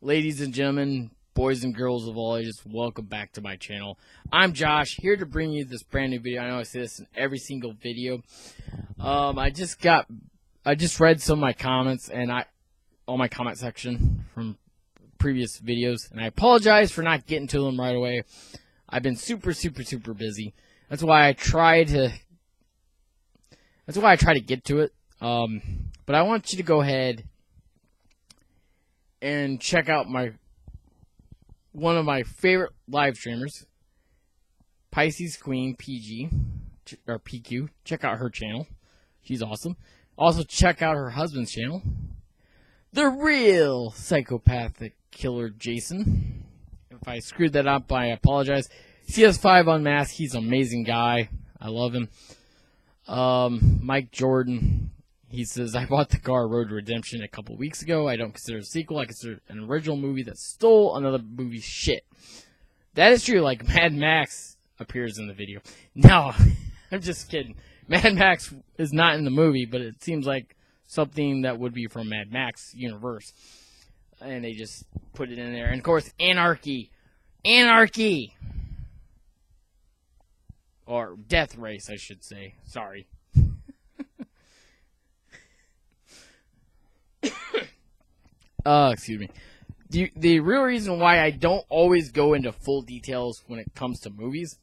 Ladies and gentlemen, boys and girls of all ages, welcome back to my channel. I'm Josh, here to bring you this brand new video. I know I say this in every single video. I just read some of my comments and on my comment section from previous videos, and I apologize for not getting to them right away. I've been super busy. That's why I try to get to it. But I want you to go ahead and check out one of my favorite live streamers, Pisces Queen PG or PQ. Check out her channel. She's awesome. Also check out her husband's channel, The Real Psychopathic Killer Jason. If I screwed that up, I apologize. CS5 Unmasked, he's an amazing guy. I love him. Mike Jordan, he says, I bought the car Road to Redemption a couple weeks ago. I don't consider it a sequel. I consider it an original movie that stole another movie's shit. That is true. Like, Mad Max appears in the video. No, I'm just kidding. Mad Max is not in the movie, but it seems like something that would be from Mad Max universe. And they just put it in there. And, of course, Anarchy. Anarchy! Or Death Race, I should say. Sorry. Excuse me. The real reason why I don't always go into full details when it comes to movies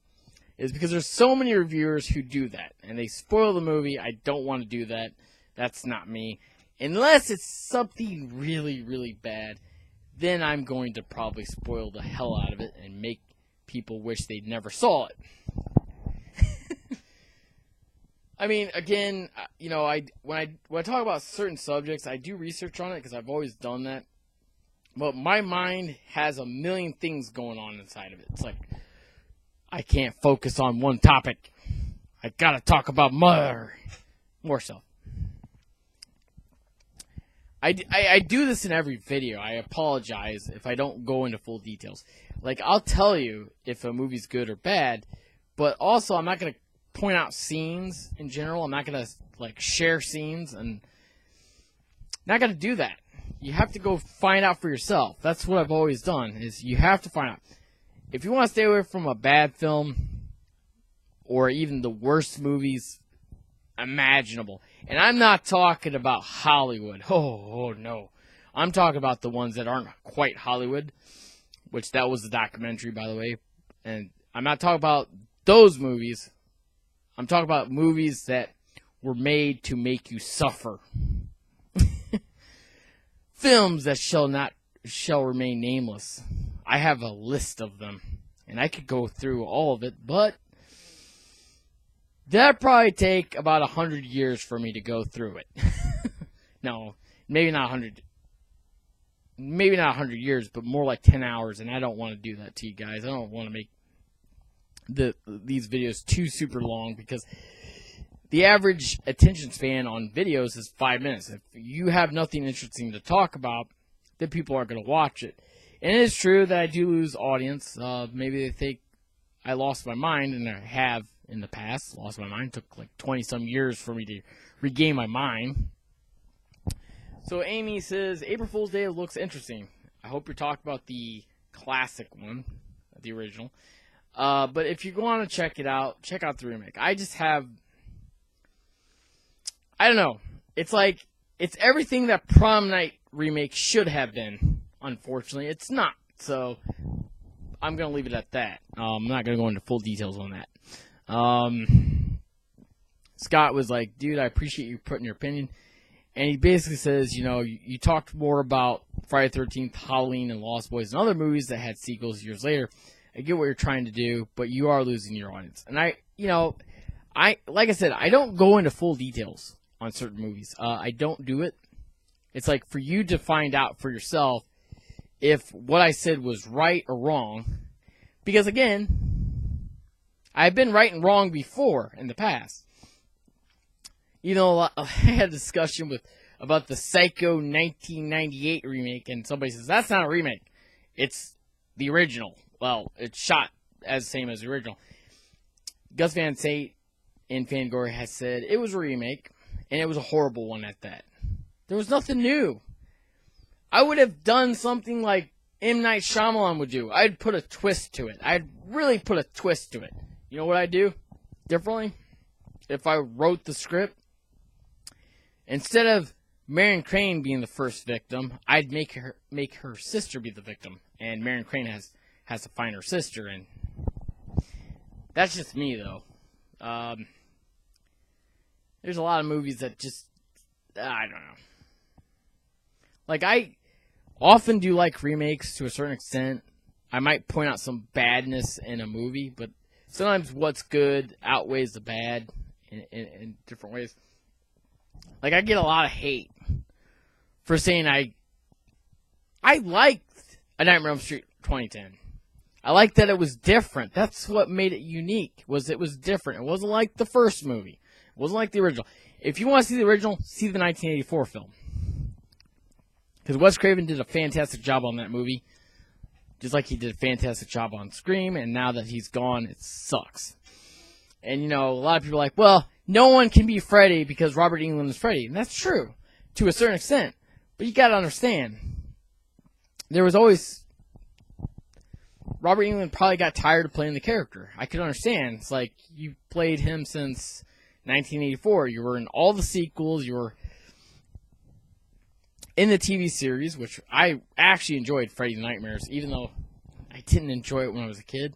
is because there's so many reviewers who do that. And they spoil the movie. I don't want to do that. That's not me. Unless it's something really bad, then I'm going to probably spoil the hell out of it and make people wish they never saw it. I mean, again, you know, when I talk about certain subjects, I do research on it because I've always done that. But my mind has a million things going on inside of it. It's like, I can't focus on one topic. I gotta talk about more stuff. I do this in every video. I apologize if I don't go into full details. Like, I'll tell you if a movie's good or bad, but also I'm not gonna point out scenes in general. I'm not going to, like, share scenes, and not going to do that. You have to go find out for yourself. That's what I've always done, is you have to find out. If you want to stay away from a bad film, or even the worst movies imaginable, and I'm not talking about Hollywood. Oh, no. I'm talking about the ones that aren't quite Hollywood, which that was the documentary, by the way. And I'm not talking about those movies. I'm talking about movies that were made to make you suffer. Films that shall remain nameless. I have a list of them, and I could go through all of it, but that'd probably take about 100 years for me to go through it. No, maybe not 100. Maybe not 100 years, but more like 10 hours, and I don't want to do that to you guys. I don't want to make these videos too super long, because the average attention span on videos is 5 minutes. If you have nothing interesting to talk about, then people aren't going to watch it. And it is true that I do lose audience. Maybe they think I lost my mind, and I have in the past lost my mind. It took like 20-some years for me to regain my mind. So Amy says, April Fool's Day looks interesting. I hope you're talking about the classic one, the original. But if you want to check it out, check out the remake. I don't know. It's like, it's everything that Prom Night remake should have been. Unfortunately, it's not. So, I'm going to leave it at that. I'm not going to go into full details on that. Scott was like, dude, I appreciate you putting your opinion. And he basically says, you know, you talked more about Friday the 13th, Halloween, and Lost Boys, and other movies that had sequels years later. I get what you're trying to do, but you are losing your audience. And like I said, I don't go into full details on certain movies. I don't do it. It's like for you to find out for yourself if what I said was right or wrong. Because again, I've been right and wrong before in the past. You know, I had a discussion about the Psycho 1998 remake, and somebody says, that's not a remake. It's the original. Well, it's shot as the same as the original. Gus Van Sant in Fangoria has said it was a remake, and it was a horrible one at that. There was nothing new. I would have done something like M. Night Shyamalan would do. I'd put a twist to it. I'd really put a twist to it. You know what I'd do differently? If I wrote the script, instead of Marion Crane being the first victim, I'd make her sister be the victim, and Marion Crane has to find her sister, and that's just me though. There's a lot of movies that just I don't know. Like, I often do like remakes to a certain extent. I might point out some badness in a movie, but sometimes what's good outweighs the bad in different ways. Like, I get a lot of hate for saying I liked A Nightmare on Elm Street 2010. I liked that it was different. That's what made it unique, was it was different. It wasn't like the first movie. It wasn't like the original. If you want to see the original, see the 1984 film. Because Wes Craven did a fantastic job on that movie. Just like he did a fantastic job on Scream, and now that he's gone, it sucks. And, you know, a lot of people are like, well, no one can be Freddy because Robert Englund is Freddy. And that's true, to a certain extent. But you gotta understand, there was always... Robert Englund probably got tired of playing the character. I could understand. It's like, you played him since 1984. You were in all the sequels. You were in the TV series, which I actually enjoyed, Freddy's Nightmares, even though I didn't enjoy it when I was a kid.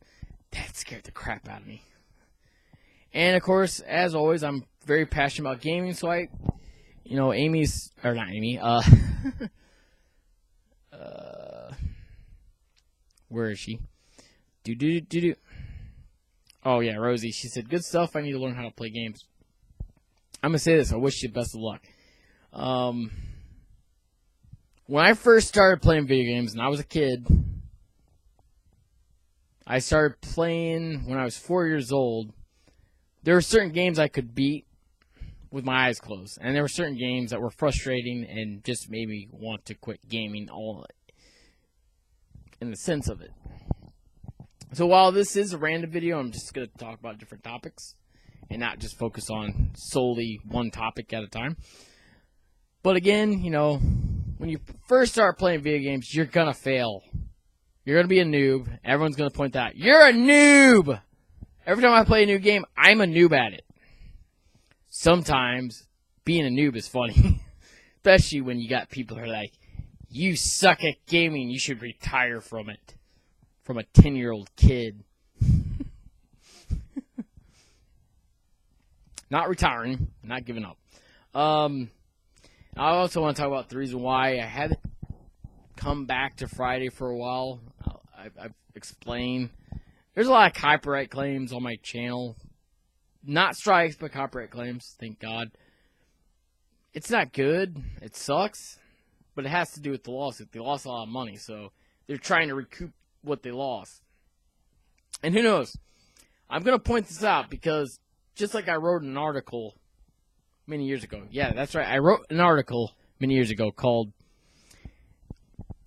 That scared the crap out of me. And, of course, as always, I'm very passionate about gaming, so where is she? Oh, yeah, Rosie. She said, good stuff. I need to learn how to play games. I'm going to say this. I wish you the best of luck. When I first started playing video games, and I was a kid, I started playing when I was 4 years old. There were certain games I could beat with my eyes closed, and there were certain games that were frustrating and just made me want to quit gaming all in the sense of it. So while this is a random video, I'm just going to talk about different topics and not just focus on solely one topic at a time. But again, you know, when you first start playing video games, you're going to fail. You're going to be a noob. Everyone's going to point that out. You're a noob! Every time I play a new game, I'm a noob at it. Sometimes being a noob is funny. Especially when you got people who are like, you suck at gaming, you should retire from it. From a 10-year-old kid. Not retiring. Not giving up. I also want to talk about the reason why I haven't come back to Friday for a while. I've explained. There's a lot of copyright claims on my channel. Not strikes, but copyright claims, thank God. It's not good. It sucks. But it has to do with the lawsuit. They lost a lot of money, so they're trying to recoup what they lost. And who knows? I'm going to point this out because just like I wrote an article many years ago. Yeah, that's right. I wrote an article many years ago called,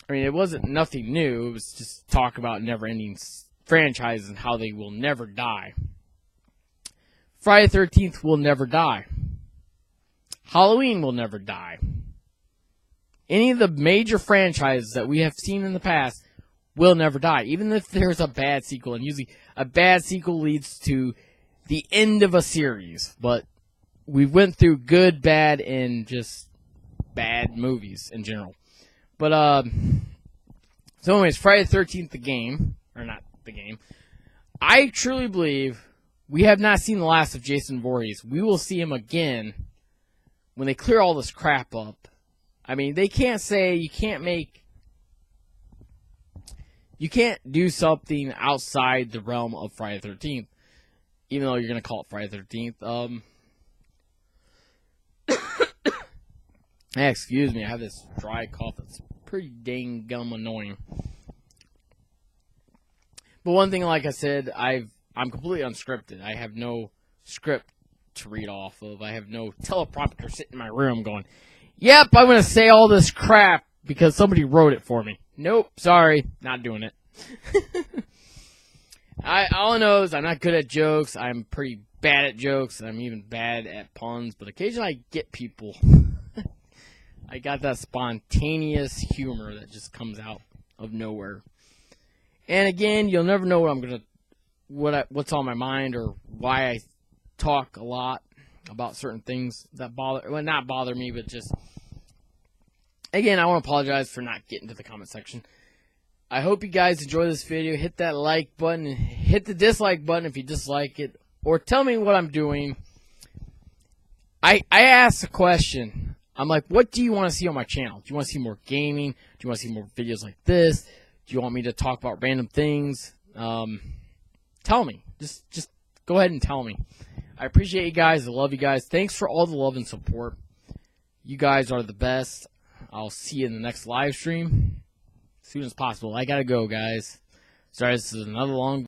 I mean, it wasn't nothing new. It was just talk about never-ending franchises and how they will never die. Friday the 13th will never die. Halloween will never die. Any of the major franchises that we have seen in the past will never die, even if there's a bad sequel. And usually a bad sequel leads to the end of a series. But we went through good, bad, and just bad movies in general. But, so anyways, Friday the 13th, the game, or not the game, I truly believe we have not seen the last of Jason Voorhees. We will see him again when they clear all this crap up. I mean, they can't say you can't do something outside the realm of Friday the 13th, even though you're going to call it Friday the 13th. Excuse me, I have this dry cough that's pretty dang gum annoying. But one thing, like I said, I'm completely unscripted. I have no script to read off of. I have no teleprompter sitting in my room going, yep, I'm going to say all this crap because somebody wrote it for me. Nope, sorry, not doing it. All I know is I'm not good at jokes. I'm pretty bad at jokes. I'm even bad at puns, but occasionally I get people. I got that spontaneous humor that just comes out of nowhere. And again, you'll never know what's on my mind or why I talk a lot about certain things that not bother me, but just, again, I want to apologize for not getting to the comment section. I hope you guys enjoy this video. Hit that like button, hit the dislike button if you dislike it, or tell me what I'm doing. I asked a question. I'm like, what do you want to see on my channel? Do you want to see more gaming? Do you want to see more videos like this? Do you want me to talk about random things? Tell me. Just go ahead and tell me. I appreciate you guys. I love you guys. Thanks for all the love and support. You guys are the best. I'll see you in the next live stream as soon as possible. I gotta go, guys. Sorry, this is another long